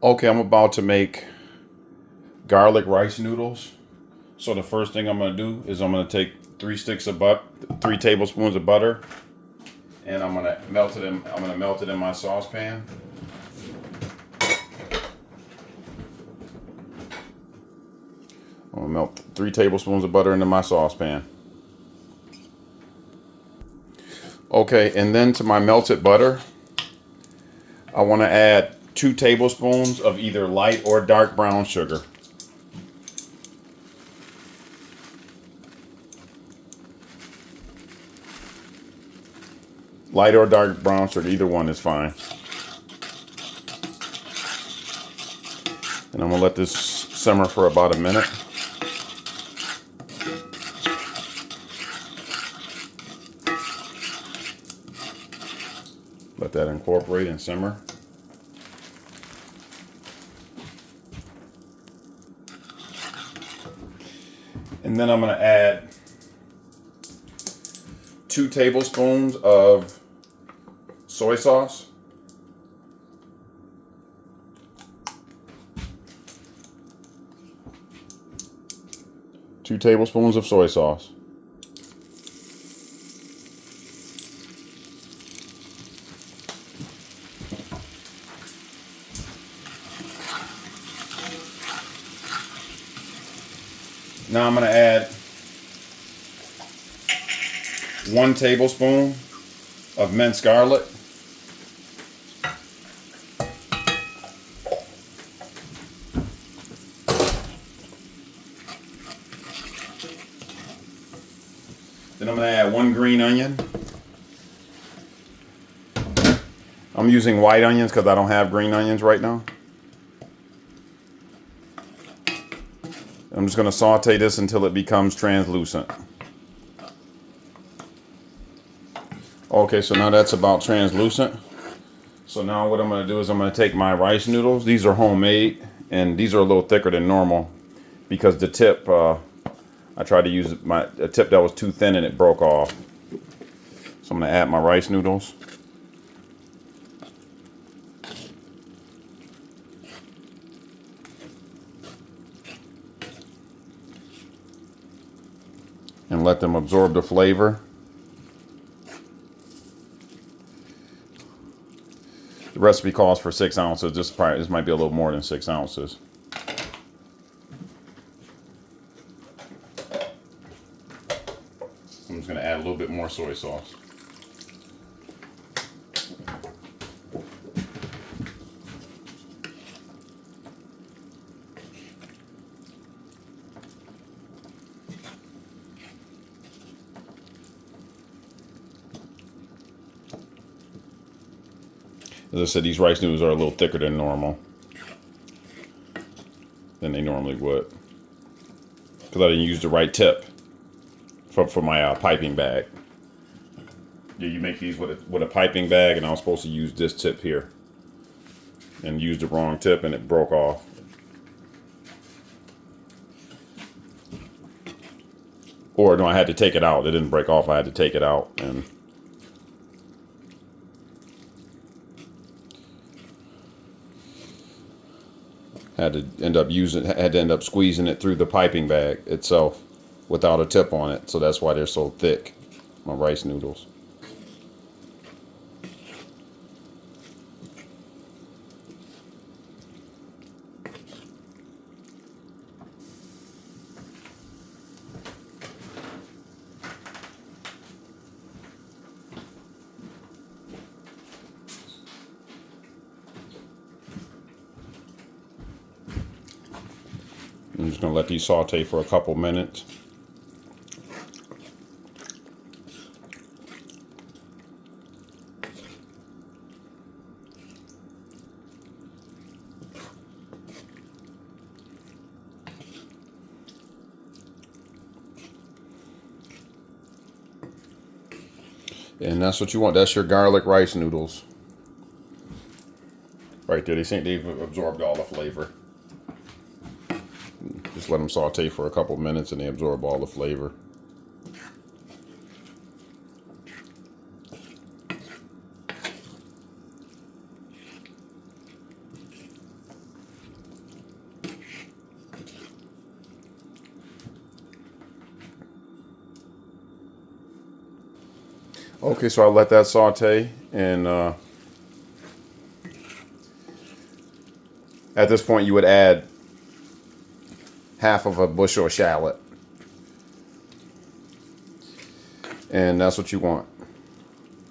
Okay, I'm about to make garlic rice noodles. So the first thing I'm gonna do is I'm gonna take 3 tablespoons of butter, and I'm gonna melt it in my saucepan. I'm gonna melt 3 tablespoons of butter into my saucepan. Okay, and then to my melted butter, I want to add 2 tablespoons of either light or dark brown sugar. Light or dark brown sugar, either one is fine. And I'm gonna let this simmer for about a minute. Let that incorporate and simmer. And then I'm gonna add 2 tablespoons of soy sauce. Two tablespoons of soy sauce. Now I'm going to add 1 tablespoon of minced garlic. Then I'm going to add 1 green onion. I'm using white onions because I don't have green onions right now. I'm just going to saute this until it becomes translucent. Okay, so now that's about translucent. So now what I'm going to do is I'm going to take my rice noodles. These are homemade, and these are a little thicker than normal because the tip, I tried to use a tip that was too thin and it broke off. So I'm going to add my rice noodles. And let them absorb the flavor. The recipe calls for 6 ounces. This might be a little more than 6 ounces. I'm just going to add a little bit more soy sauce. As I said, these rice noodles are a little thicker than normal. Than they normally would. Because I didn't use the right tip for my piping bag. Yeah, you make these with a piping bag, and I was supposed to use this tip here. And used the wrong tip, and it broke off. Or no, I had to take it out. It didn't break off. I had to take it out and had to end up squeezing it through the piping bag itself without a tip on it. So that's why they're so thick, my rice noodles. I'm just going to let these saute for a couple minutes. And that's what you want. That's your garlic rice noodles. Right there. They've absorbed all the flavor. Just let them saute for a couple minutes and they absorb all the flavor. Okay, so I let that saute, and at this point you would add half of a bushel of shallot, and that's what you want.